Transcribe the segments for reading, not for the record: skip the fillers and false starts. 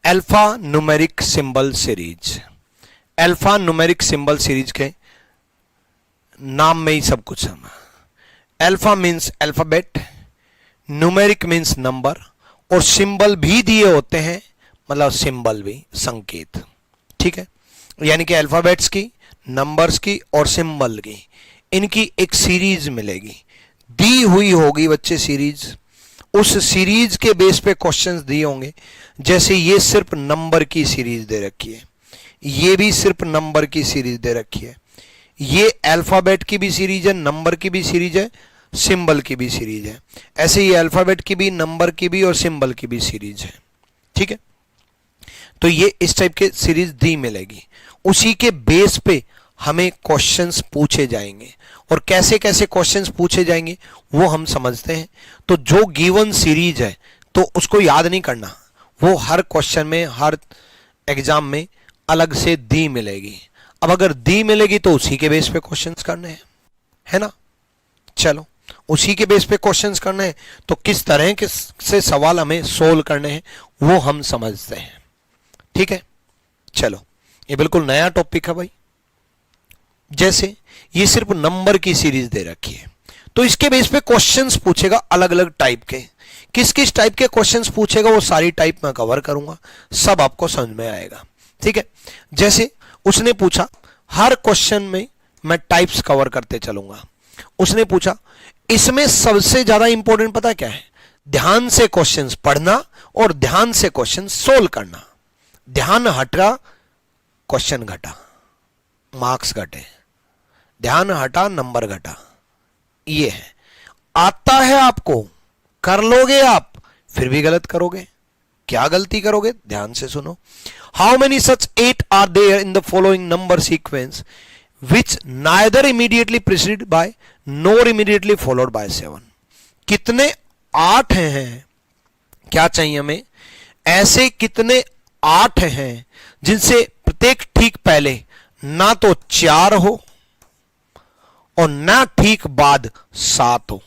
Alpha numeric symbol series. Alpha numeric symbol series के नाम में ही सब कुछ है। Alpha means alphabet, numeric means number, और सिंबल भी दिए होते हैं, मतलब सिंबल भी संकेत। ठीक है, यानी कि अल्फाबेट्स की, नंबर्स की और सिंबल की, इनकी एक सीरीज मिलेगी, दी हुई होगी बच्चे सीरीज। उस सीरीज के बेस पे क्वेश्चंस दिए होंगे। जैसे ये सिर्फ नंबर की सीरीज दे रखी है, ये भी सिर्फ नंबर की सीरीज दे रखी है, ये अल्फाबेट की भी सीरीज है, नंबर की भी सीरीज है, सिंबल की भी सीरीज है। ऐसे ही अल्फाबेट की भी, नंबर की भी और सिंबल की भी सीरीज है। ठीक है, तो ये इस टाइप के सीरीज दी मिलेगी। उसी के बेस पे हमें क्वेश्चंस पूछे जाएंगे, और कैसे कैसे क्वेश्चंस पूछे जाएंगे वो हम समझते हैं। तो जो गिवन सीरीज है तो उसको याद नहीं करना, वो हर क्वेश्चन में, हर एग्जाम में अलग से दी मिलेगी। अब अगर दी मिलेगी तो उसी के बेस पे क्वेश्चंस करने हैं, है ना। चलो, उसी के बेस पे क्वेश्चंस करने हैं, तो किस तरह के से सवाल हमें सोल्व करने हैं वो हम समझते हैं। ठीक है, चलो, ये बिल्कुल नया टॉपिक है भाई। जैसे ये सिर्फ नंबर की सीरीज दे रखी है, तो इसके बेस पे क्वेश्चंस पूछेगा अलग अलग टाइप के। किस किस टाइप के क्वेश्चंस पूछेगा वो सारी टाइप मैं कवर करूंगा, सब आपको समझ में आएगा। ठीक है, जैसे उसने पूछा, हर क्वेश्चन में मैं टाइप्स कवर करते चलूंगा। उसने पूछा, इसमें सबसे ज्यादा इंपॉर्टेंट पता क्या है? ध्यान से क्वेश्चंस पढ़ना और ध्यान से क्वेश्चन सोल्व करना। ध्यान हटा, क्वेश्चन घटा, मार्क्स घटे। ध्यान हटा, नंबर घटा। ये है, आता है आपको, कर लोगे आप, फिर भी गलत करोगे। क्या गलती करोगे? ध्यान से सुनो। How many such 8 are there in the following number sequence which neither immediately preceded by nor immediately followed by 7? कितने 8 हैं? क्या चाहिए हमें? ऐसे कितने 8 हैं जिनसे प्रत्येक ठीक पहले ना तो 4 हो और ना ठीक बाद 7 हो।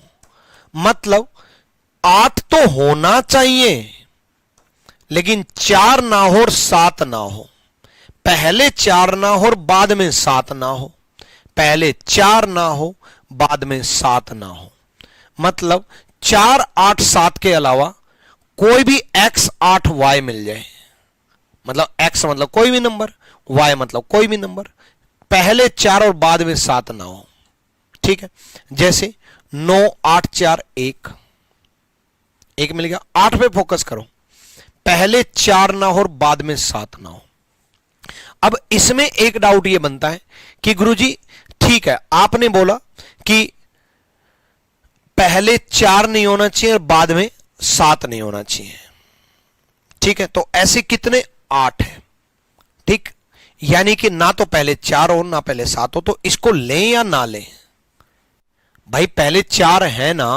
मतलब 8 तो होना चाहिए, लेकिन 4 ना हो और 7 ना हो। पहले 4 ना हो और बाद में 7 ना हो। पहले 4 ना हो, बाद में 7 ना हो। मतलब 4, 8, 7 के अलावा कोई भी x 8 y मिल जाए। मतलब x मतलब कोई भी नंबर, y मतलब कोई भी नंबर, पहले 4 और बाद में 7 ना हो। ठीक है, जैसे 9, 8, 4, 1, 1 मिल गया। 8 पे फोकस करो, पहले 4 ना हो और बाद में 7 ना हो। अब इसमें एक डाउट ये बनता है कि गुरुजी ठीक है, आपने बोला कि पहले 4 नहीं होना चाहिए और बाद में 7 नहीं होना चाहिए। ठीक है, तो ऐसे कितने 8 है। ठीक, यानी कि ना तो पहले 4 हो ना पहले 7 हो। तो इसको लें या ना लें? भाई पहले 4 है ना,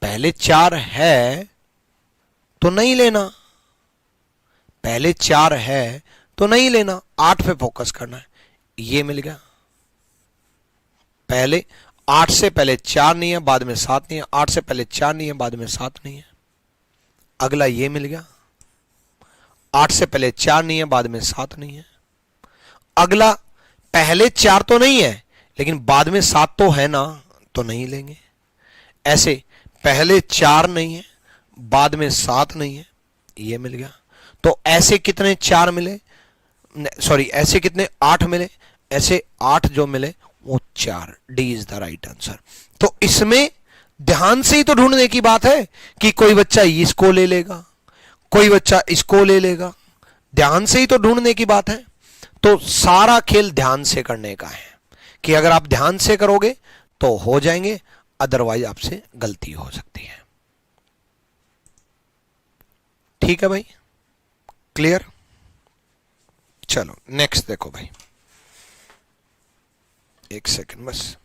पहले 4 है तो नहीं लेना, पहले 4 है तो नहीं लेना। 8 पे फोकस करना है। ये मिल गया, पहले 8 से पहले 4 नहीं है, बाद में 7 नहीं है। 8 से पहले 4 नहीं है, बाद में 7 नहीं है। अगला ये मिल गया, 8 से पहले 4 नहीं है, बाद में 7 नहीं है। अगला पहले 4 तो नहीं है, लेकिन बाद में 7 तो है ना, तो नहीं लेंगे। ऐसे पहले 4 नहीं है, बाद में 7 नहीं है। ये मिल गया। तो ऐसे कितने 4 मिले, सॉरी ऐसे कितने 8 मिले? ऐसे 8 जो मिले वो 4। D is the right answer. तो इसमें ध्यान से ही तो ढूंढने की बात है कि कोई बच्चा इसको ले लेगा, कोई बच्चा इसको ले लेगा। ध्यान से ही तो ढूंढने की बात है। तो सारा खेल ध्यान से करने का है कि अगर आप ध्यान से करोगे तो हो जाएंगे, अदरवाइज आपसे गलती हो सकती है। ठीक है भाई, क्लियर? चलो नेक्स्ट देखो भाई, एक सेकंड बस।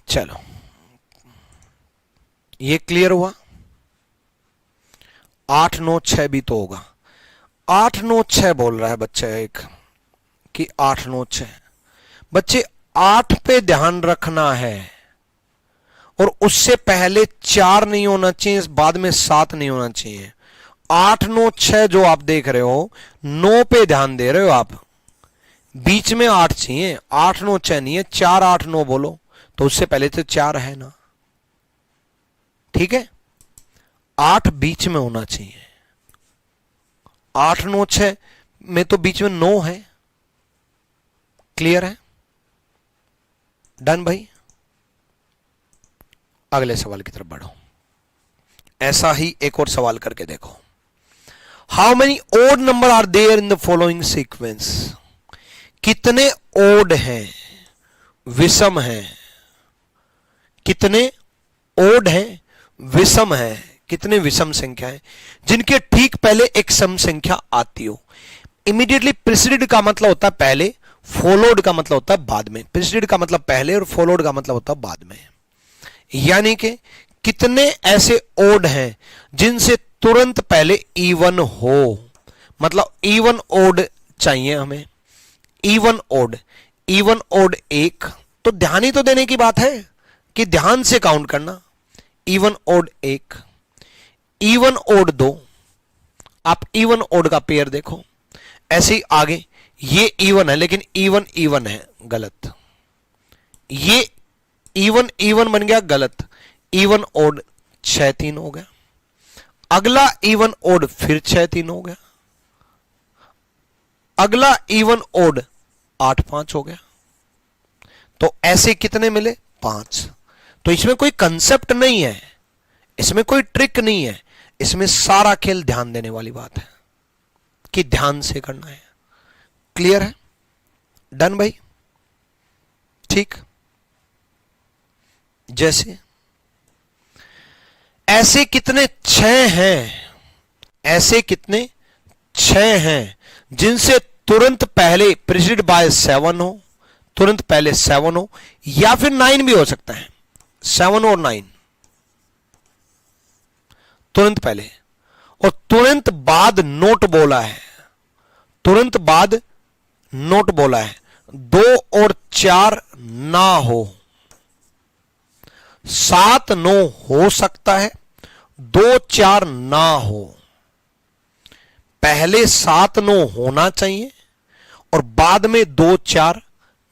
चलो, ये क्लियर हुआ। 8, 9, 6 भी तो होगा। 8, 9, 6 बोल रहा है बच्चा एक कि 8, 9, 6। बच्चे 8 पे ध्यान रखना है और उससे पहले 4 नहीं होना चाहिए, बाद में 7 नहीं होना चाहिए। 8 9 6 जो आप देख रहे हो, 9 पे ध्यान दे रहे हो आप, बीच में 8 चाहिए। 8 9 6 नहीं है, 4 8 9 बोलो तो उससे पहले तो 4 है ना, ठीक है। 8 बीच में होना चाहिए, 8 9 6 में तो बीच में 9 है। क्लियर है? डन भाई। अगले सवाल की तरफ बढ़ो। ऐसा ही एक और सवाल करके देखो। How many odd number are there in the following sequence? कितने ओड हैं, विषम हैं, कितने ओड हैं, विषम हैं, कितने विषम संख्या हैं जिनके ठीक पहले एक सम संख्या आती हो? इमीडिएटली प्रीसीडेड का मतलब होता है पहले, फॉलोड का मतलब होता है बाद में। प्रीसीडेड का मतलब पहले और फॉलोड का मतलब होता है बाद में। यानी कि कितने ऐसे ओड हैं जिनसे तुरंत पहले इवन हो, मतलब इवन ओड चाहिए हमें। इवन ओड, इवन ओड 1, तो ध्यान ही तो देने की बात है कि ध्यान से काउंट करना। इवन ओड 1, इवन ओड 2, आप इवन ओड का पेयर देखो। ऐसे ही आगे, ये इवन है लेकिन इवन इवन है, गलत। ये इवन इवन बन गया, गलत। इवन ओड 6 3 हो गया। अगला इवन ओड फिर 6 3 हो गया। अगला इवन ओड 8 5 हो गया। तो ऐसे कितने मिले? 5। तो इसमें कोई कंसेप्ट नहीं है, इसमें कोई ट्रिक नहीं है, इसमें सारा खेल ध्यान देने वाली बात है कि ध्यान से करना है। क्लियर है? डन भाई। ठीक। जैसे ऐसे कितने 6 हैं, ऐसे कितने 6 हैं जिनसे तुरंत पहले प्रीसीडेड बाय 7 हो, तुरंत पहले 7 हो, या फिर 9 भी हो सकता है। 7 और 9 तुरंत पहले, और तुरंत बाद नोट बोला है, तुरंत बाद नोट बोला है। 2 और 4 ना हो, 7 9 हो सकता है, 2 4 ना हो। पहले 7 9 होना चाहिए और बाद में 2 4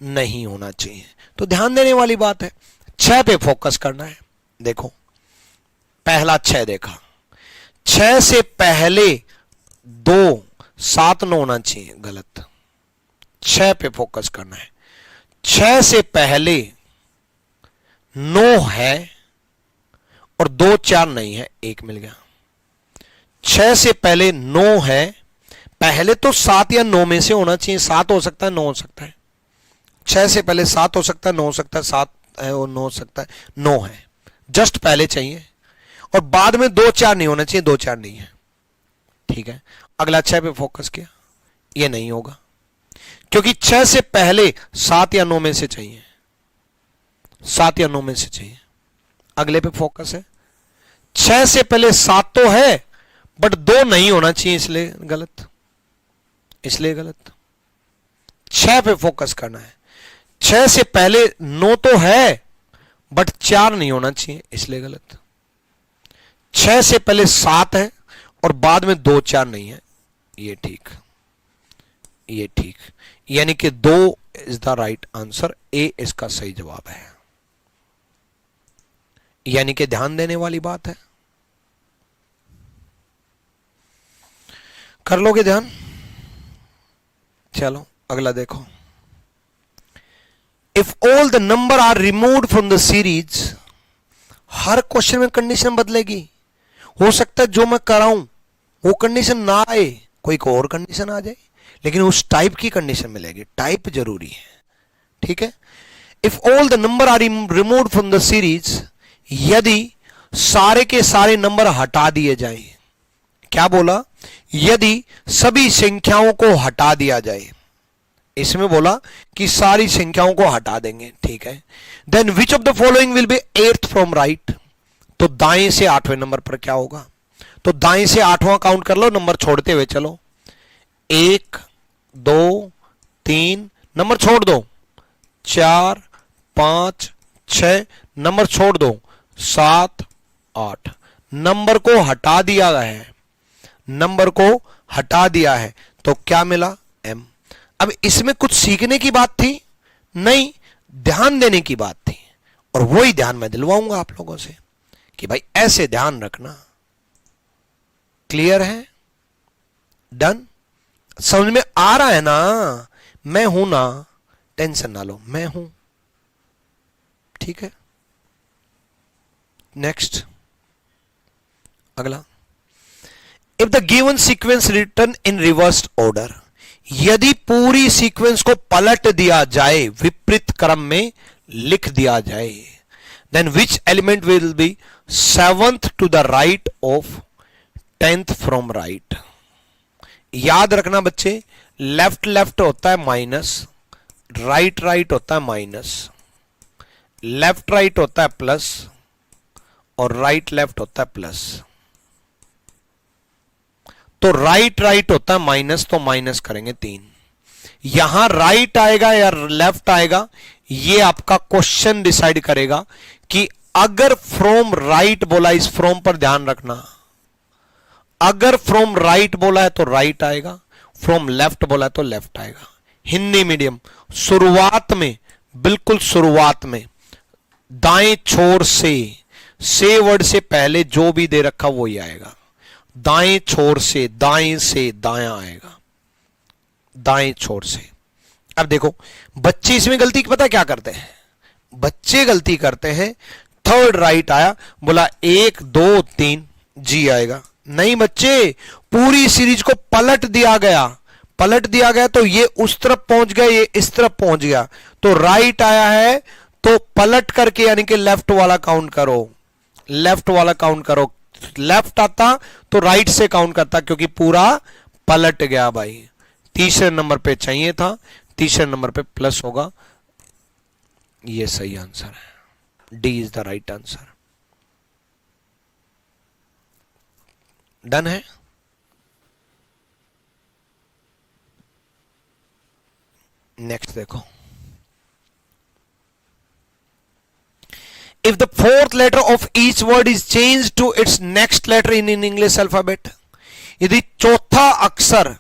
नहीं होना चाहिए। तो ध्यान देने वाली बात है, 6 पे फोकस करना है। देखो पहला 6 देखा, 6 से पहले 2 7 9 होना चाहिए, गलत। 6 पे फोकस करना है। 6 से पहले 9 है और 2 4 नहीं है, 1 मिल गया। 6 से पहले 9 है, पहले तो 7 या 9 में से होना चाहिए। 7 हो सकता है, 9 हो सकता है। 6 से पहले 7 हो सकता है, 9 हो सकता है, 7 है और 9 हो सकता है, 9 है, जस्ट पहले चाहिए। और बाद में 2 4 नहीं होना चाहिए, 2 4 नहीं है, ठीक है। अगला 6 पे फोकस किया, ये नहीं होगा क्योंकि 6 से पहले 7 या 9 में से चाहिए, 7 या 9 में से चाहिए। अगले पे फोकस है, 6 से पहले 7 तो है बट 2 नहीं होना चाहिए, इसलिए गलत, इसलिए गलत। 6 पे फोकस करना है। 6 से पहले 9 तो है बट 4 नहीं होना चाहिए, इसलिए गलत। 6 से पहले 7 है और बाद में 2 4 नहीं है, ये ठीक, ये ठीक। यानी कि 2 इज द राइट आंसर, ए इसका सही जवाब है। यानी कि ध्यान देने वाली बात है। कर लोगे ध्यान? चलो अगला देखो। If all the number are removed from the series, हर क्वेश्चन में कंडीशन बदलेगी। हो सकता है जो मैं कराऊं वो कंडीशन ना आए, कोई और कंडीशन आ जाए, लेकिन उस टाइप की कंडीशन मिलेगी। टाइप जरूरी है, ठीक है। If all the number are removed from the series, यदि सारे के सारे नंबर हटा दिए जाए। क्या बोला? यदि सभी संख्याओं को हटा दिया जाए। इसमें बोला कि सारी संख्याओं को हटा देंगे, ठीक है। Then which of the following will be 8th from right, तो दाएं से 8वें नंबर पर क्या होगा? तो दाएं से 8वां काउंट कर लो, नंबर छोड़ते हुए चलो। 1 2 3 नंबर छोड़ दो, 4 5 6, नंबर छोड़ दो 7 8, नंबर को हटा दिया है, नंबर को हटा दिया है तो क्या मिला m। अब इसमें कुछ सीखने की बात थी नहीं, ध्यान देने की बात थी, और वही ध्यान मैं दिलवाऊंगा आप लोगों से कि भाई ऐसे ध्यान रखना। क्लियर है? डन? समझ में आ रहा है ना? मैं हूं ना, टेंशन ना लो, मैं हूं। ठीक है, नेक्स्ट अगला। If the given sequence return in reversed order, यदि पूरी सीक्वेंस को पलट दिया जाए, विपरीत क्रम में लिख दिया जाए, then which element will be 7th to the right of 10th from right. याद रखना बच्चे, लेफ्ट लेफ्ट होता है माइनस, राइट राइट होता है माइनस, लेफ्ट राइट होता है प्लस, और राइट लेफ्ट होता है प्लस। तो राइट राइट होता है माइनस, तो माइनस करेंगे 3। यहां राइट आएगा या लेफ्ट आएगा, ये आपका क्वेश्चन डिसाइड करेगा कि अगर फ्रॉम राइट बोला, इस फ्रॉम पर ध्यान रखना, अगर फ्रॉम राइट बोला है तो राइट आएगा, फ्रॉम लेफ्ट बोला है तो लेफ्ट आएगा। हिंदी मीडियम शुरुआत में, बिल्कुल शुरुआत में दाएं छोर से वर्ड से पहले जो भी दे रखा वही आएगा। दाएं छोर से, दाएं से दायां आएगा, दाएं छोर से। अब देखो बच्चे इसमें गलती पता क्या करते हैं, बच्चे गलती करते हैं, थर्ड राइट आया, बोला 1 2 3 जी आएगा। नहीं बच्चे, पूरी सीरीज को पलट दिया गया, पलट दिया गया तो ये उस तरफ पहुंच गया, ये इस तरफ पहुंच गया, तो राइट आया है तो पलट करके यानी कि लेफ्ट वाला काउंट करो, लेफ्ट वाला काउंट करो। लेफ्ट आता तो राइट से काउंट करता, क्योंकि पूरा पलट गया भाई। तीसरे नंबर पे चाहिए था, तीसरे नंबर पे प्लस होगा, ये सही आंसर है, D is the right answer. Done है? नेक्स्ट देखो, if the fourth letter of each word is changed to its next letter in English alphabet, यदि चौथा अक्षर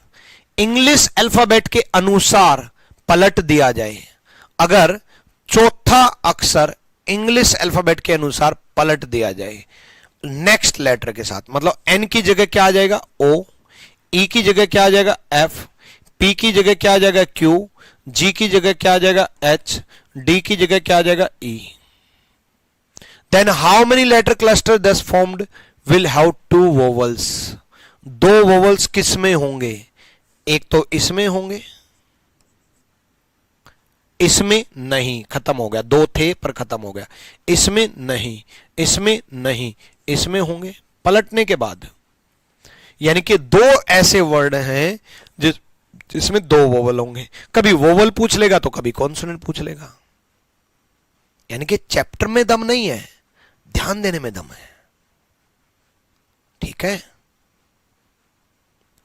इंग्लिश अल्फाबेट के अनुसार पलट दिया जाए, अगर चौथा अक्षर इंग्लिश अल्फाबेट के अनुसार पलट दिया जाए नेक्स्ट लेटर के साथ, मतलब एन की जगह क्या आ जाएगा ओ, ई की जगह क्या आ जाएगा एफ, पी की जगह क्या आ जाएगा क्यू, जी की जगह क्या आ जाएगा एच, डी की जगह क्या आ जाएगा ई, then how many letter cluster thus formed will have 2 vowels? 2 vowels किसमें होंगे? एक तो इसमें होंगे, इसमें नहीं, खत्म हो गया, 2 थे पर खत्म हो गया, इसमें नहीं, इसमें नहीं, इसमें होंगे पलटने के बाद। यानी कि 2 ऐसे वर्ड हैं जिसमें 2 वोवल होंगे। कभी वोवल पूछ लेगा तो कभी कॉन्सोनेंट पूछ लेगा। यानी कि चैप्टर में दम नहीं है, ध्यान देने में दम है। ठीक है,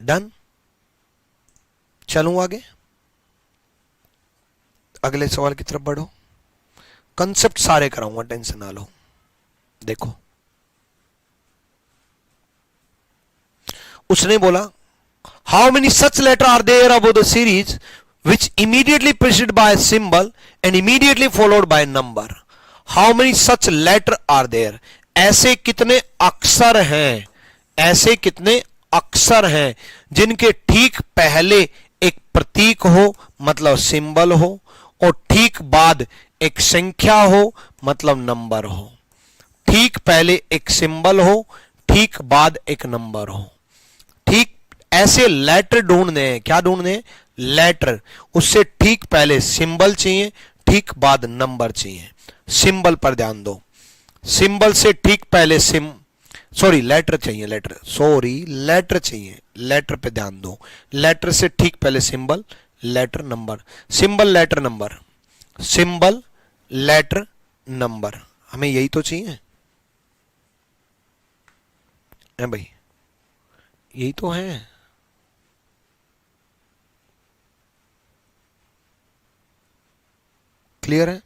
डन? चलूं आगे, अगले सवाल की तरफ बढ़ो। कंसेप्ट सारे कराऊंगा, टेंशन ना लो। देखो उसने बोला how many such letter are there above the series which immediately preceded by symbol and immediately followed by number. How many such letter are there, ऐसे कितने अक्षर हैं, ऐसे कितने अक्षर हैं जिनके ठीक पहले एक प्रतीक हो मतलब सिंबल हो, और ठीक बाद एक संख्या हो मतलब नंबर हो। ठीक पहले एक सिंबल हो, ठीक बाद एक नंबर हो। ठीक ऐसे लेटर ढूंढने हैं। क्या ढूंढने हैं? लेटर। उससे ठीक पहले सिंबल चाहिए, ठीक बाद नंबर चाहिए। सिंबल पर ध्यान दो, सिंबल से ठीक पहले लेटर चाहिए, लेटर चाहिए, लेटर पे ध्यान दो। लेटर से ठीक पहले symbol, letter number, symbol letter number, symbol letter number, हमें यही तो चाहिए है भाई, यही तो है। क्लियर है?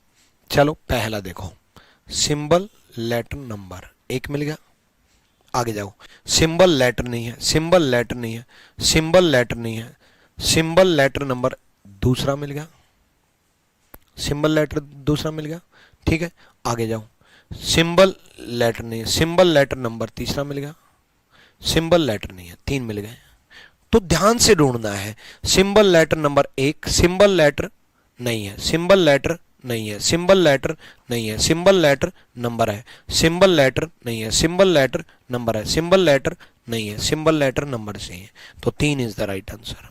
चलो पहला देखो, सिंबल लेटर नंबर, एक मिल गया। आगे जाओ, सिंबल लेटर नहीं है, सिंबल लेटर नहीं है, सिंबल लेटर नहीं है, सिंबल लेटर नंबर दूसरा मिल गया, सिंबल लेटर दूसरा मिल गया। ठीक है, आगे जाओ, सिंबल लेटर नहीं है, सिंबल लेटर नंबर तीसरा मिल गया, सिंबल लेटर नहीं है, तीन मिल गए। तो ध्यान से ढूंढना है, सिंबल लेटर नंबर एक, सिंबल लेटर नहीं है, सिंबल लेटर नहीं है, सिंबल लेटर नहीं है, सिंबल लेटर नंबर है, सिंबल लेटर नहीं है, सिंबल लेटर नंबर है, सिंबल लेटर नहीं है, सिंबल लेटर नंबर से है। तो तीन इज द राइट आंसर।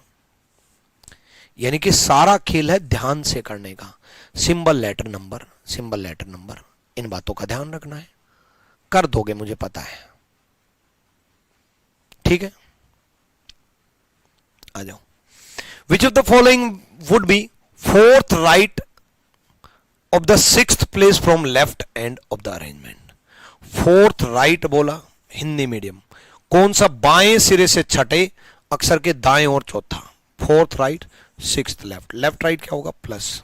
यानी कि सारा खेल है ध्यान से करने का। Symbol letter number, symbol letter number, इन बातों का ध्यान रखना है, कर दोगे मुझे पता है। ठीक है, आ जाओ। विच of the following would be fourth right of the sixth place from left end of the arrangement? Fourth right बोला हिंदी मीडियम, कौन सा बाएं सिरे से छठे अक्षर के दाएं और चौथा? Fourth right, sixth left, left right क्या होगा? प्लस।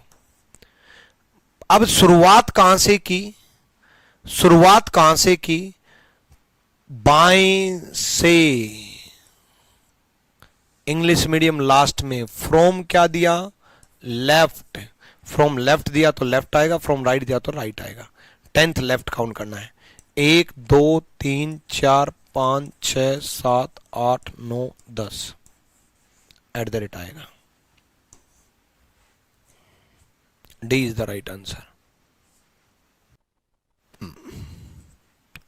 अब शुरुआत कहां से की? शुरुआत कहां से की? बाएं से। इंग्लिश मीडियम लास्ट में फ्रॉम क्या दिया? लेफ्ट। फ्रॉम लेफ्ट दिया तो लेफ्ट आएगा, फ्रॉम राइट दिया तो राइट आएगा। 10th लेफ्ट काउंट करना है। 1 2 3 4 5 6 7 8 9 10 एट द रेट आएगा। D is the right answer.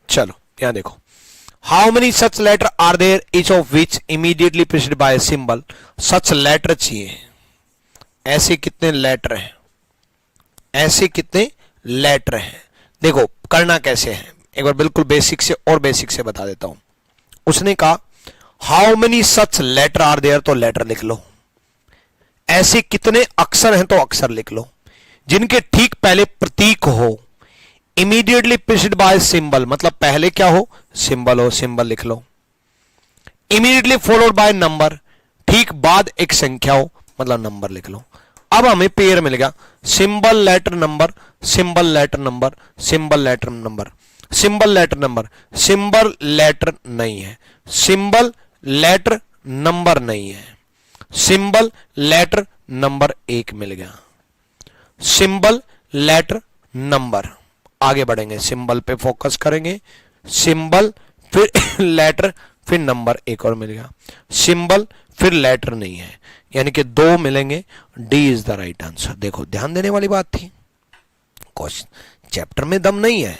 चलो यहां देखो, how many such letter are there each of which immediately preceded by a symbol? Such letter चाहिए, ऐसे कितने लेटर हैं, ऐसे कितने लेटर हैं। देखो करना कैसे है, एक बार बिल्कुल बेसिक से और बेसिक से बता देता हूं। उसने कहा how many such letter are there, तो लेटर लिख लो। ऐसे कितने अक्षर हैं, तो अक्षर लिख लो, जिनके ठीक पहले प्रतीक हो। इमीडिएटली प्रीसीडेड बाय सिंबल, मतलब पहले क्या हो? सिंबल हो, सिंबल लिख लो। इमीडिएटली फॉलोड बाय नंबर, ठीक बाद एक संख्या हो, मतलब नंबर लिख लो। अब हमें पेयर मिल गया, symbol letter number, symbol letter number, symbol letter number, symbol letter number, symbol letter नहीं है, सिंबल लेटर नंबर नहीं है, सिंबल लेटर नंबर एक मिल गया, सिंबल लेटर नंबर। आगे बढ़ेंगे, सिंबल पे फोकस करेंगे, सिंबल फिर लेटर फिर नंबर एक और मिल गया, सिंबल फिर लेटर नहीं है, यानी कि दो मिलेंगे। D is the right answer. देखो ध्यान देने वाली बात थी, क्वेश्चन चैप्टर में दम नहीं है,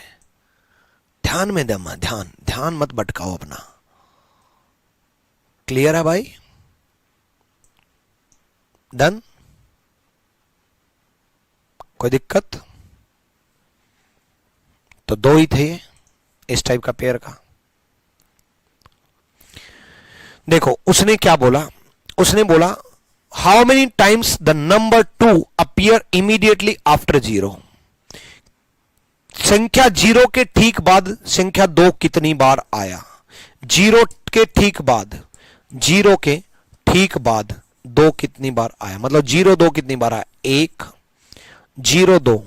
ध्यान में दम है, ध्यान ध्यान मत भटकाओ अपना। क्लियर है भाई? डन? कोई दिक्कत? तो दो ही थे इस टाइप का पेयर का। देखो उसने क्या बोला, उसने बोला how many times the number 2 appear immediately after 0? संख्या 0 के ठीक बाद संख्या 2 कितनी बार आया? 0 के ठीक बाद, 0 के ठीक बाद 2 कितनी बार आया? मतलब 0 2 कितनी बार आया? 1 0 2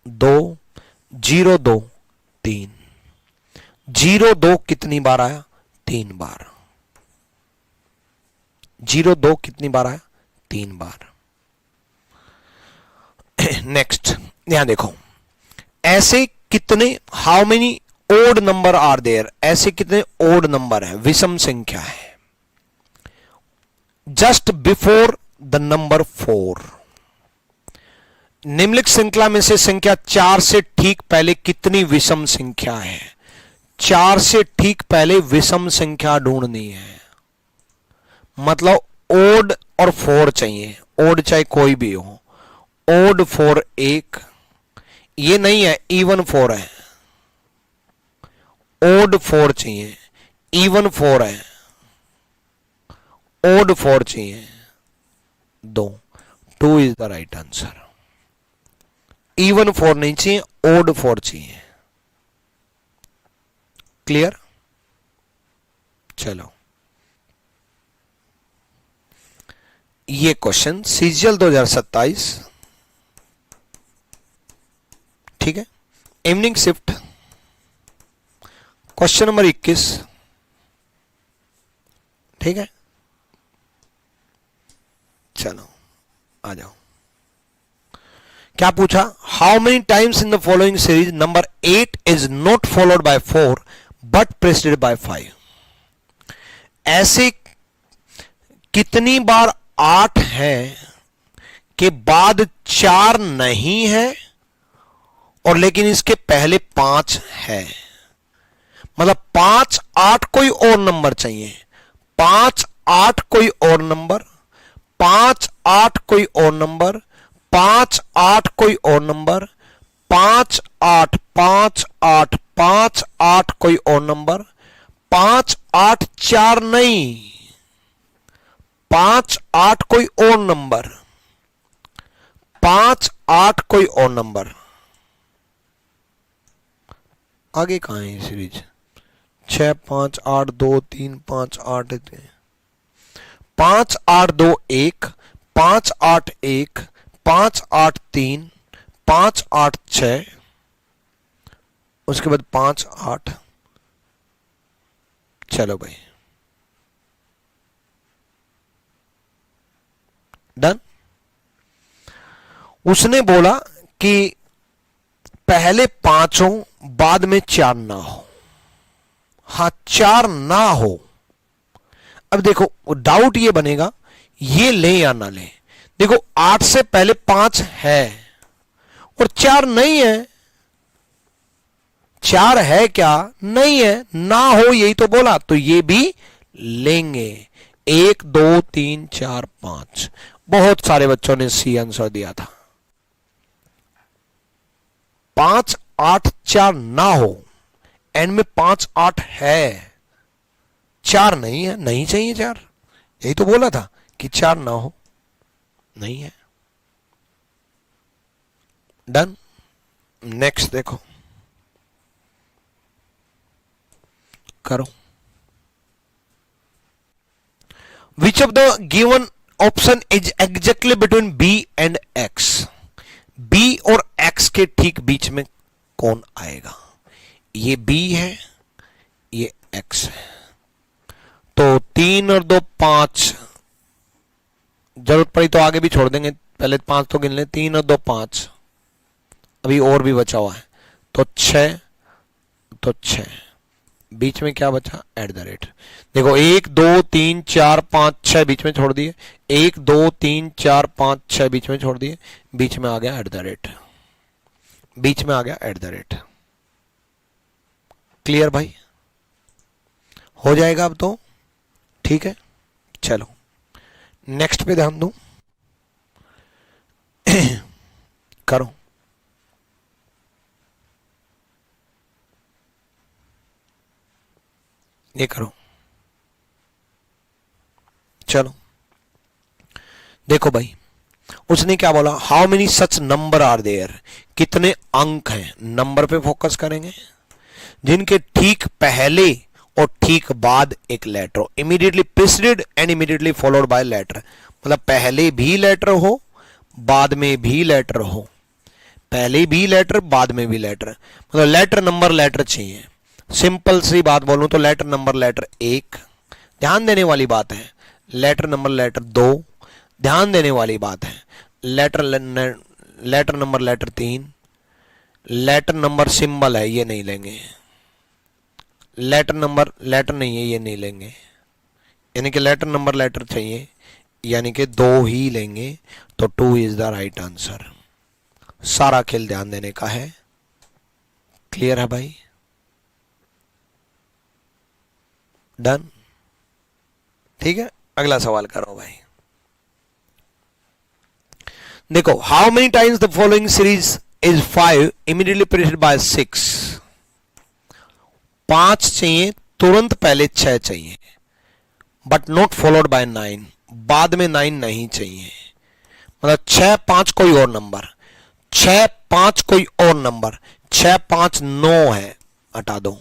2 0 2 3, 0 2 कितनी बार आया? 3 बार। 0 2 कितनी बार आया? 3 बार। नेक्स्ट यहां देखो, ऐसे कितने, how many odd number are there? ऐसे कितने ओड नंबर है, विषम संख्या है, जस्ट बिफोर द नंबर 4? निम्नलिखित श्रृंखला में से संख्या 4 से ठीक पहले कितनी विषम संख्या है? 4 से ठीक पहले विषम संख्या ढूंढनी है, मतलब ओड और 4 चाहिए, ओड चाहे कोई भी हो। ओड 4 1, ये नहीं है, इवन 4 है। ओड 4 चाहिए, इवन 4 है, ओड 4 चाहिए 2। 2 is the right answer. Even 4 नहीं चाहिए, ओड 4 चाहिए। क्लियर? चलो ये क्वेश्चन सीजीएल 2027 ठीक है। इवनिंग शिफ्ट, क्वेश्चन नंबर 21, ठीक है। चलो आ जाओ। क्या पूछा? How many times in the following series number 8 is not followed by 4 but preceded by 5। ऐसे कितनी बार 8 है के बाद 4 नहीं है और लेकिन इसके पहले 5 है। मतलब 5 8 कोई और नंबर चाहिए, 5 8 कोई और नंबर, 5 8 कोई और नंबर, 5 8 कोई और नंबर, 5 8 5 8 5 8 कोई और नंबर, 5 8 4 नहीं, 5 8 कोई और नंबर, 5 8 कोई और नंबर। आगे कहां है ये सीरीज? 6 5 8 2 3 5 8 5 8 2 1 5 8 1 5 8 3 5 8 6, उसके बाद 5 8। चलो भाई डन। उसने बोला कि पहले 5 हो बाद में 4 ना हो। हाँ 4 ना हो। अब देखो डाउट ये बनेगा ये ले या ना ले। देखो 8 से पहले 5 है और 4 नहीं है। 4 है क्या? नहीं है। ना हो यही तो बोला, तो ये भी लेंगे। 1 2 3 4 5। बहुत सारे बच्चों ने सी आंसर दिया था। 5 8 4 ना हो, एंड में 5 8 है, 4 नहीं है। नहीं चाहिए 4, यही तो बोला था कि 4 ना हो। नहीं है। डन। नेक्स्ट देखो, करो। Which of the given option is exactly between B and X. B और एक्स के ठीक बीच में कौन आएगा? ये बी है, ये एक्स है। तो 3 और 2 5, जरूरत पड़ी तो आगे भी छोड़ देंगे, पहले 5 तो गिन ले। 3 और 2 5, अभी और भी बचा हुआ है, तो 6, तो 6। बीच में क्या बचा? Eight the rate. देखो 1 2 3 4 5 6 बीच में छोड़ दिए, 1 2 3 4 5 6 बीच में छोड़ दिए, बीच में आ गया एट द रेट। बीच में आ गया एट द रेट। क्लियर भाई? हो जाएगा अब तो, ठीक है। चलो नेक्स्ट पे ध्यान दो। करो। ये करो। चलो देखो भाई, उसने क्या बोला? How many such number are there. कितने अंक हैं? नंबर पे फोकस करेंगे जिनके ठीक पहले और ठीक बाद एक लेटर हो। Immediately preceded and immediately followed by letter. मतलब पहले भी लेटर हो, बाद में भी लेटर हो। पहले भी लेटर, बाद में भी लेटर। मतलब लेटर नंबर लेटर चाहिए। सिंपल सी बात बोलूं तो लेटर नंबर लेटर 1, ध्यान देने वाली बात है। लेटर नंबर लेटर 2, ध्यान देने वाली बात है। Letter number letter 3, letter number symbol है, ये नहीं लेंगे। लेटर नंबर लेटर नहीं है, ये नहीं लेंगे। यानी कि लेटर नंबर लेटर चाहिए, यानी कि 2 ही लेंगे। तो 2 इज द राइट आंसर। सारा खेल ध्यान देने का है। क्लियर है भाई? डन। ठीक है, अगला सवाल करो भाई। देखो, how many times the following series is 5 immediately preceded by 6। 5 चाहिए, तुरंत पहले 6 चाहिए, बट नॉट फॉलोड बाय 9। बाद में 9 नहीं चाहिए। मतलब 6 5 कोई और नंबर, 6 5 कोई और नंबर, 6 5 9 है, हटा दो।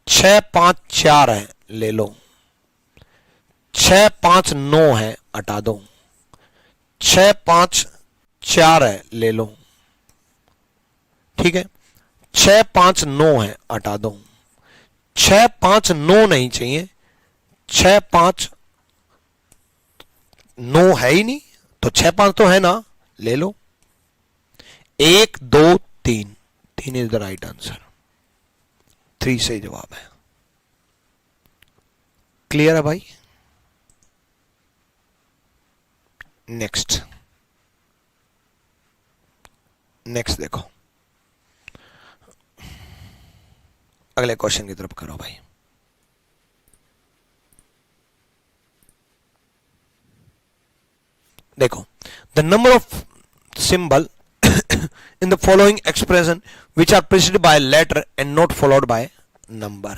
6 5 4 है, ले लो। 6 5 9 है, हटा दो। 6 5 4 है, ले लो। ठीक है, 6 5 9 है, हटा दो, 6 5 9 नहीं चाहिए, 6 5 9 है ही नहीं, तो 6 5 तो है ना, ले लो, 1 2 3, 3 इज द राइट आंसर, 3 सही जवाब है। क्लियर है भाई? नेक्स्ट देखो, अगले क्वेश्चन की तरफ करो भाई। देखो, the number of symbol in the following expression which are preceded by letter and not followed by number।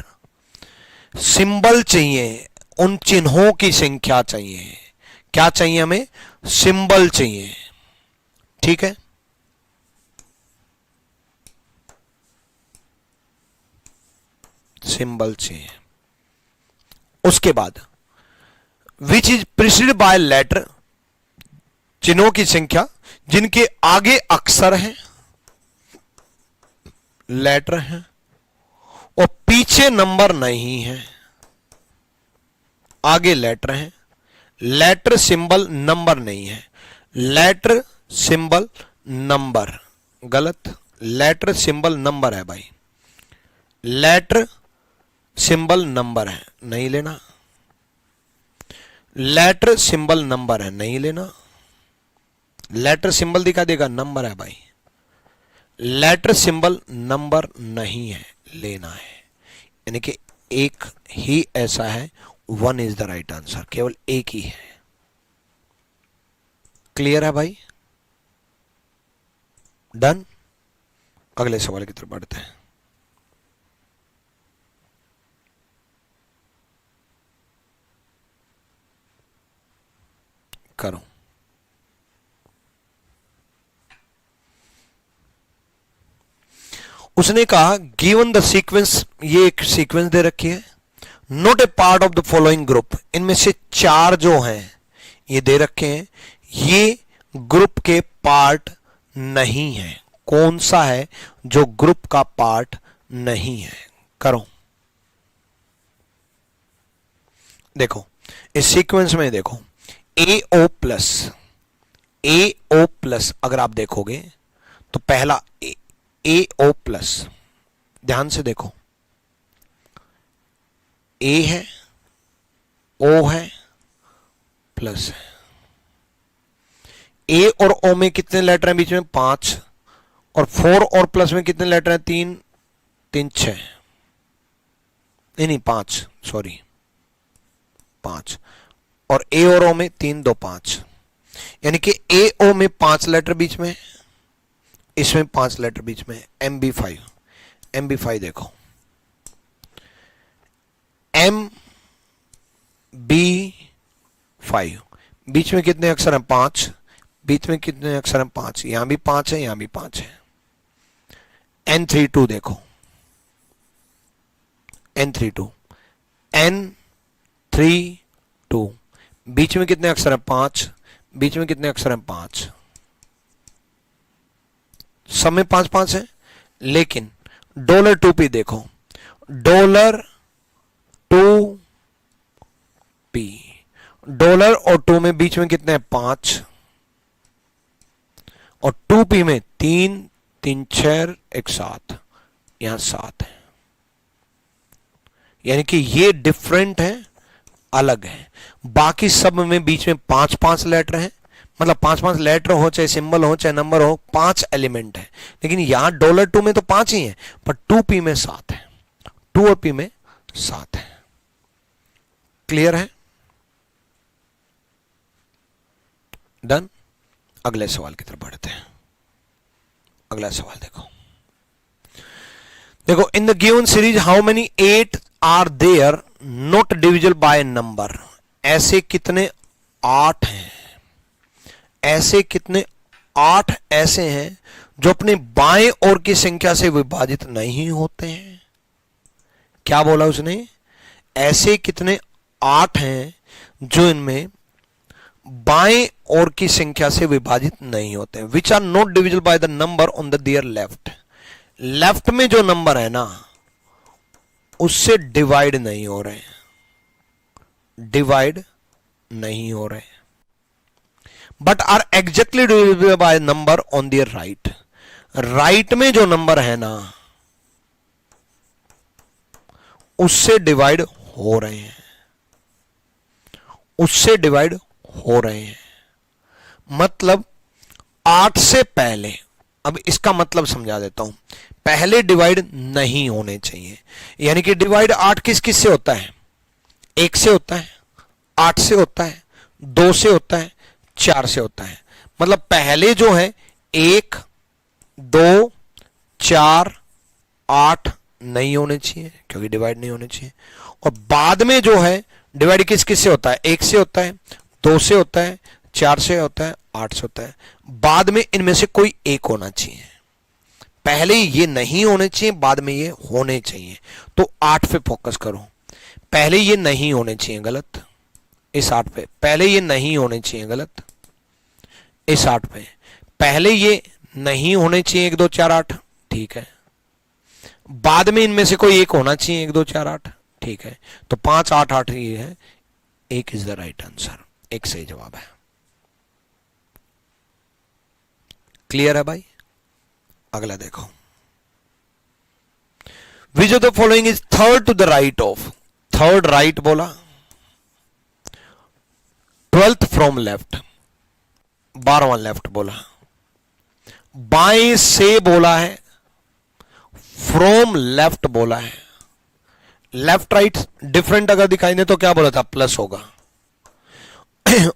Symbol चाहिए, उन चिन्हों की संख्या चाहिए। क्या चाहिए हमें? सिंबल चाहिए, ठीक है। सिंबल चाहिए। उसके बाद which is preceded by letter, चिन्हों की संख्या जिनके आगे अक्षर हैं, लेटर हैं, और पीछे नंबर नहीं है, आगे लेटर हैं, लेटर सिंबल नंबर नहीं है, लेटर सिंबल नंबर, गलत, लेटर सिंबल नंबर है भाई, लेटर सिंबल नंबर है, नहीं लेना, लेटर सिंबल नंबर है, नहीं लेना, लेटर सिंबल दिखा देगा, नंबर है भाई, लेटर सिंबल नंबर नहीं है, लेना है। यानी कि एक ही ऐसा है, 1 इज द राइट आंसर, केवल एक ही है। क्लियर है भाई? डन। अगले सवाल की तरफ बढ़ते हैं। करो। उसने कहा गिवन द सीक्वेंस, ये एक सीक्वेंस दे रखी है, not a part of the following group, इनमें से 4 जो हैं ये दे रखे हैं, ये ग्रुप के पार्ट नहीं है। कौन सा है जो ग्रुप का पार्ट नहीं है? करो। देखो इस सीक्वेंस में देखो, AO प्लस अगर आप देखोगे तो पहला AO प्लस, ध्यान से देखो, A है, O है, प्लस है। A और O में कितने लेटर हैं बीच में? 5, और 4 और प्लस में कितने लेटर हैं? 3 3 6, नहीं 5, सॉरी 5, और A और O में 3 2 5, यानी कि AO में 5 लेटर बीच में, इसमें 5 लेटर बीच में। MB5 देखो, MB5 बीच में कितने अक्षर हैं? 5, बीच में कितने अक्षर हैं? 5, यहां भी 5 है, यहां भी 5 है। N32 देखो, N32 बीच में कितने अक्षर हैं? 5, बीच में कितने अक्षर हैं? 5, सब में 5 5 है। लेकिन $2P देखो, $2P, डॉलर और 2 में बीच में कितने हैं? 5, और 2P में 3 3 6 1 7, यहां 7 है। यानी कि ये डिफरेंट है, अलग है। बाकी सब में बीच में 5 5 लेटर हैं, मतलब 5 5 लेटर हो, चाहे सिंबल हो, चाहे नंबर हो, 5 एलिमेंट है। लेकिन यहां $2 में तो 5 ही है, पर 2P में 7 है, 2 और P में 7 है। क्लियर है? डन। अगले सवाल की तरफ बढ़ते हैं। अगला सवाल देखो, in the given series how many 8 are there not divisible by number, ऐसे कितने 8 हैं, ऐसे कितने 8 ऐसे हैं जो अपने बाएं ओर की संख्या से विभाजित नहीं होते हैं। क्या बोला उसने? ऐसे कितने 8 हैं जो इनमें बाएं ओर की संख्या से विभाजित नहीं होते हैं, which are not divisible by the number on the their left. Left में जो नंबर है ना उससे डिवाइड नहीं हो रहे, डिवाइड नहीं हो रहे, but are exactly divisible by number on their right. Right में जो नंबर है ना उससे डिवाइड हो रहे हैं, उससे डिवाइड हो रहे हैं। मतलब 8 से पहले, अब इसका मतलब समझा देता हूं, पहले डिवाइड नहीं होने चाहिए। यानी कि डिवाइड 8 किस किस से होता है? 1 से होता है, 8 से होता है, 2 से होता है, 4 से होता है। मतलब पहले जो है 1, 2, 4, 8 नहीं होने चाहिए क्योंकि डिवाइड नहीं होने चाहिए। और बाद में जो है डिवाइड किस किस से होता है? 1 से होता है, 2 से होता है, 4 से होता है, 8 से होता है। बाद में इनमें से कोई एक होना चाहिए। पहले ये नहीं होने चाहिए, बाद में ये होने चाहिए। तो 8 पे फोकस करो। पहले ये नहीं होने चाहिए, गलत। इस 8 पे पहले ये नहीं होने चाहिए, गलत। इस 8 पे पहले ये नहीं होने चाहिए, 1 2 4 8, ठीक है। बाद में इनमें से कोई एक होना चाहिए, 1 2 4 8, ठीक है। तो 5 8 8 ये है, 1 इज द राइट आंसर, 1 सही जवाब है। क्लियर है भाई? अगला देखो, which of the following is third to the right of? Third right बोला, 12th फ्रॉम लेफ्ट, 12वां लेफ्ट बोला, बाएं से बोला है, फ्रॉम लेफ्ट बोला है। लेफ्ट राइट डिफरेंट अगर दिखाई दे तो क्या बोला था? प्लस होगा।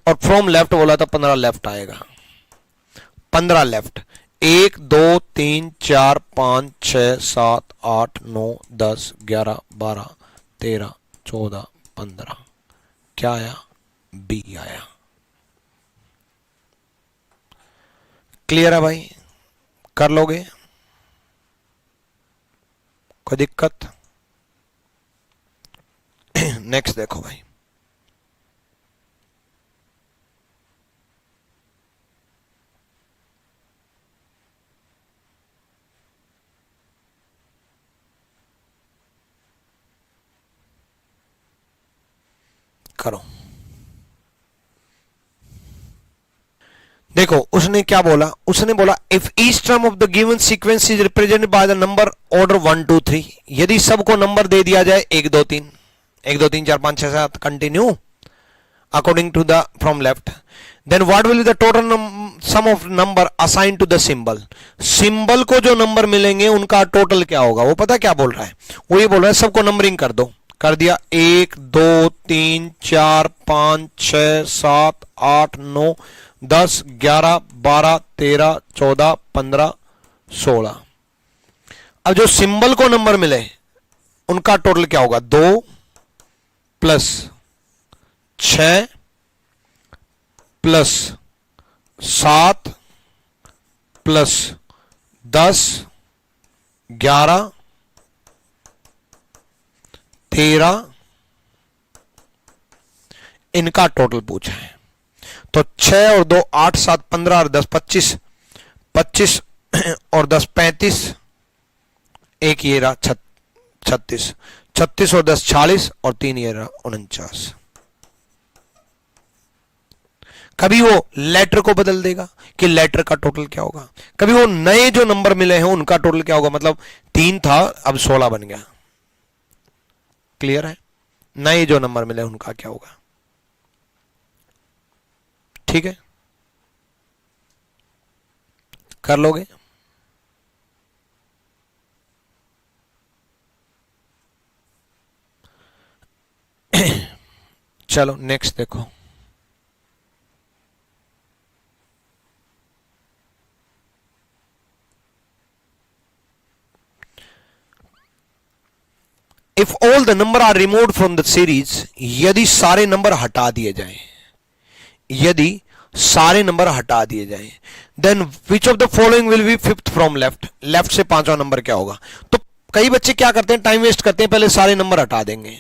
और फ्रॉम लेफ्ट बोला था 15 लेफ्ट आएगा। 15 लेफ्ट, 1 2 3 4 5 6 7 8 9 10 11 12 13 14 15, क्या आया? बी आया। क्लियर है भाई? कर लोगे? कोई दिक्कत? नेक्स्ट देखो भाई, करो। देखो उसने क्या बोला, उसने बोला if each term of the given sequence is represented by the number order 1 2 3, यदि सबको नंबर दे दिया जाए 1 2 3 1 2 3 4 5 6 7 continue according to the from left, then what will be the total sum of number assign to the symbol? Symbol को जो number मिलेंगे उनका total क्या होगा? वो पता क्या बोल रहा है? वो ये बोल रहा है सबको नंबरिंग कर दो। कर दिया, 1 2 3 4 5 6 7 8 9 10 11 12 13 14 15 16। अब जो सिंबल को नंबर मिले उनका टोटल क्या होगा? 2 प्लस 6 प्लस 7 प्लस 10 11 13, इनका टोटल पूछा है। तो 6 और 2 8 7 15 और 10 25, 25 और 10 35, एक ये रहा 36, 36 और 10 40 और 3 ये रहा 49। कभी वो लेटर को बदल देगा कि लेटर का टोटल क्या होगा, कभी वो नए जो नंबर मिले हैं उनका टोटल क्या होगा। मतलब 3 था अब 16 बन गया। क्लियर है? नए जो नंबर मिले उनका क्या होगा। ठीक है, कर लोगे? चलो नेक्स्ट देखो, if all the number are removed from the series, यदि सारे नंबर हटा दिए जाएं, यदि सारे नंबर हटा दिए जाएं, then which of the following will be fifth from left? Left से 5वां नंबर क्या होगा? तो कई बच्चे क्या करते हैं, टाइम वेस्ट करते हैं, पहले सारे नंबर हटा देंगे।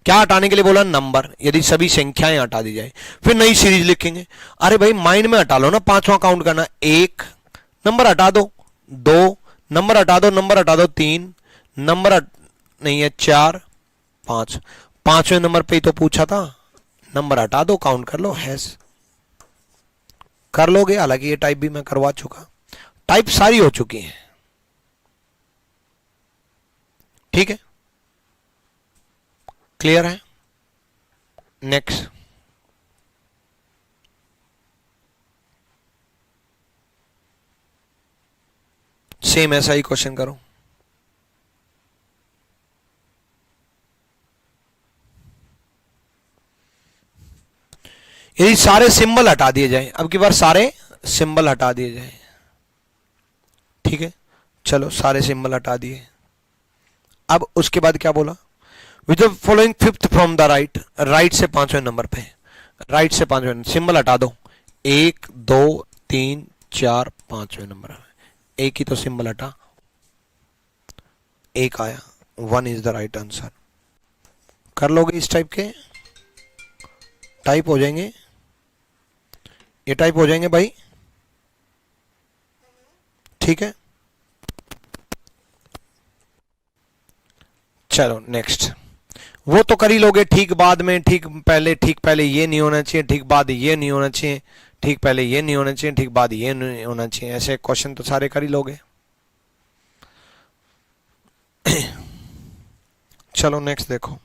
क्या हटाने के लिए बोला? नंबर। यदि सभी संख्याएं हटा दी जाए फिर नई सीरीज लिखेंगे। अरे भाई माइंड में हटा लो ना, 5वां काउंट करना, 1 नंबर हटा दो, 2 नंबर हटा दो, नंबर हटा दो 3, नंबर नहीं है 4 5, पांचवें नंबर पे ही तो पूछा था, नंबर हटा दो, काउंट कर लो, हैज कर लोगे। हालांकि ये टाइप भी मैं करवा चुका, टाइप सारी हो चुकी हैं, ठीक है, क्लियर है। नेक्स्ट, सेम ऐसा ही क्वेश्चन करो। यदि सारे सिंबल हटा दिए जाएं, अब की बार सारे सिंबल हटा दिए जाएं, ठीक है, चलो सारे सिंबल हटा दिए। अब उसके बाद क्या बोला, which the following fifth from the right, right से पांचवें नंबर पे, राइट से पांचवें सिंबल हटा दो, 1 2 3 4 पांचवें नंबर, एक ही तो सिंबल हटा, एक आया, 1 इज द राइट आंसर। कर लोगे इस टाइप के, टाइप हो जाएंगे, ये टाइप हो जाएंगे भाई, ठीक है। चलो नेक्स्ट, वो तो कर ही लोगे, ठीक बाद में, ठीक पहले ये नहीं होना चाहिए, ठीक बाद ये नहीं होना चाहिए, ठीक पहले ये नहीं होना चाहिए, ठीक बाद ये नहीं होना चाहिए, ऐसे क्वेश्चन तो सारे कर ही लोगे। चलो नेक्स्ट देखो,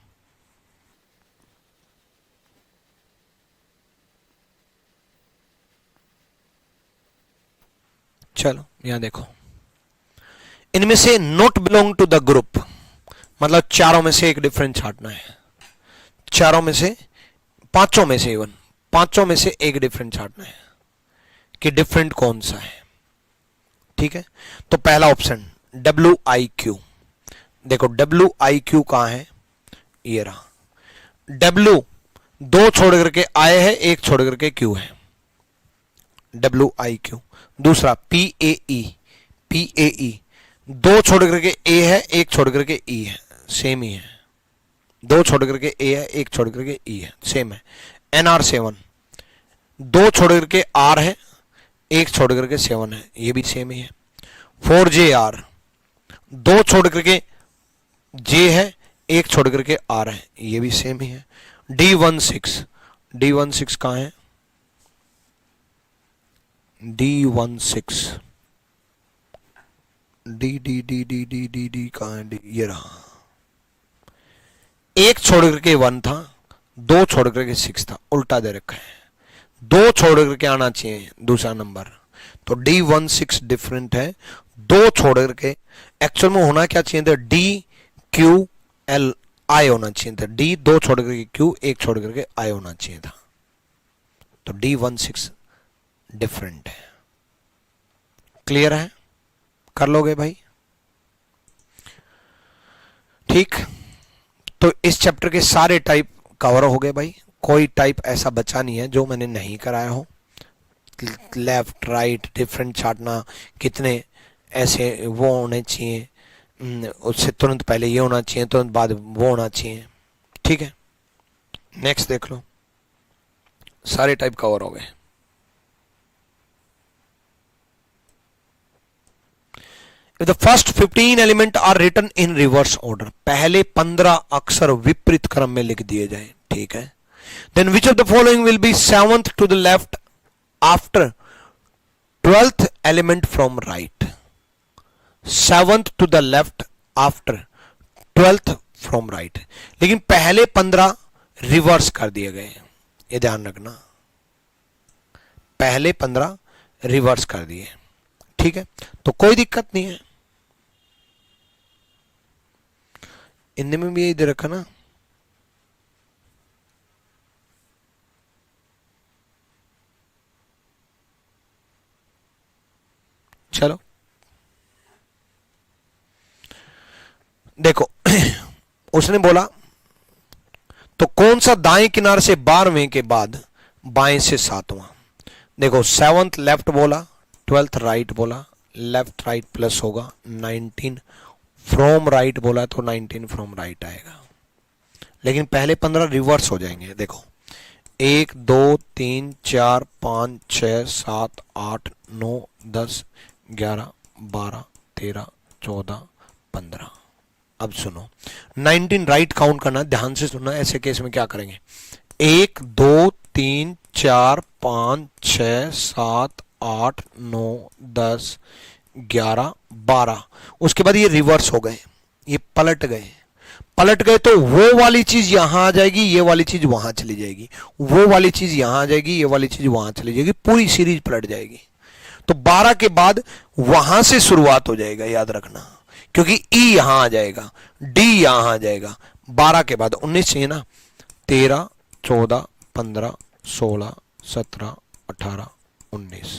चलो यहां देखो, इनमें से not belong to the group, मतलब चारों में से एक डिफरेंट छांटना है, चारों में से, पांचों में से, इवन पांचों में से एक डिफरेंट छांटना है कि डिफरेंट कौन सा है, ठीक है। तो पहला ऑप्शन WIQ, देखो WIQ कहां है, ये रहा, W दो छोड़ करके I है, एक छोड़ करके Q है, WIQ। दूसरा PAE दो छोड़ करके A है, एक छोड़ करके E है, सेम ही है, दो छोड़ करके A है, एक छोड़ करके E है, सेम है। NR7 दो छोड़ करके R है, एक छोड़ करके 7 है, ये भी सेम ही है। 4JR दो छोड़ करके J है, एक छोड़ करके R है, ये भी सेम ही है। D16 कहां है, D16 D कहां है, D ये रहा, एक छोड़ करके 1 था, दो छोड़ करके 6 था, उल्टा दे रखा है, दो छोड़ करके आना चाहिए दूसरा नंबर, तो D16 डिफरेंट है, दो छोड़ करके, एक्चुअल में होना क्या चाहिए था, DQLI होना चाहिए था, D दो छोड़ करके Q, एक छोड़ करके I होना चाहिए था, तो D16 डिफरेंट है। क्लियर है, कर लोगे भाई, ठीक। तो इस चैप्टर के सारे टाइप कवर हो गए भाई, कोई टाइप ऐसा बचा नहीं है जो मैंने नहीं कराया हो। लेफ्ट राइट डिफरेंट छाटना, कितने ऐसे वो होने चाहिए, उससे तुरंत पहले ये होना चाहिए, तुरंत बाद वो होना चाहिए, ठीक है। नेक्स्ट देख लो, सारे टाइप कवर हो गए। The first 15 element are written in reverse order, पहले 15 अक्षर विपरीत क्रम में लिख दिए जाए, ठीक है। Then which of the following will be 7th to the left after 12th element from right, 7th to the left after 12th from right, लेकिन पहले 15 रिवर्स कर दिए गए, ये ध्यान रखना, पहले 15 रिवर्स कर दिए, ठीक है। तो कोई दिक्कत नहीं है, इनमें में भी यही दे रखा ना, चलो देखो उसने बोला तो कौन सा दाएं किनारे से 12वें के बाद बाएं से 7वां, देखो 7th लेफ्ट बोला, 12th राइट बोला, लेफ्ट राइट प्लस होगा 19 फ्रॉम राइट बोला तो 19 फ्रॉम राइट आएगा, लेकिन पहले 15 रिवर्स हो जाएंगे। देखो 1 2 3 4 5 6 7 8 9 10 11 12 13, 14, 15। अब सुनो, 19 राइट काउंट करना, ध्यान से सुनना। ऐसे केस में क्या करेंगे, 1 2 3 4 5 6 7 8 9 10 11 12। उसके बाद ये रिवर्स हो गए, ये पलट गए। पलट गए तो वो वाली चीज यहां आ जाएगी, ये वाली चीज वहां चली जाएगी, वो वाली चीज यहां आ जाएगी, ये वाली चीज वहां चली जाएगी, पूरी सीरीज पलट जाएगी। तो 12 के बाद वहां से शुरुआत हो जाएगा, याद रखना, क्योंकि ई यहां आ जाएगा, डी यहां आ जाएगा। 12 के बाद 19 चाहिए ना, 13 14 15 16 17 18 19।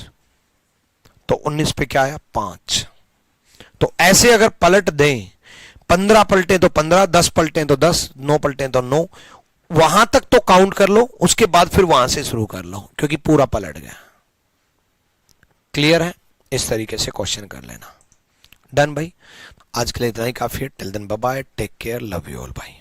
तो 19 पे क्या आया, 5। तो ऐसे अगर पलट दें, 15 पलटे तो 15, 10 पलटे तो 10, 9 पलटे तो 9, वहां तक तो काउंट कर लो, उसके बाद फिर वहां से शुरू कर लो, क्योंकि पूरा पलट गया। क्लियर है? इस तरीके से क्वेश्चन कर लेना। डन भाई, आज के लिए इतना ही काफी है। Till then bye bye, take care, love you all भाई।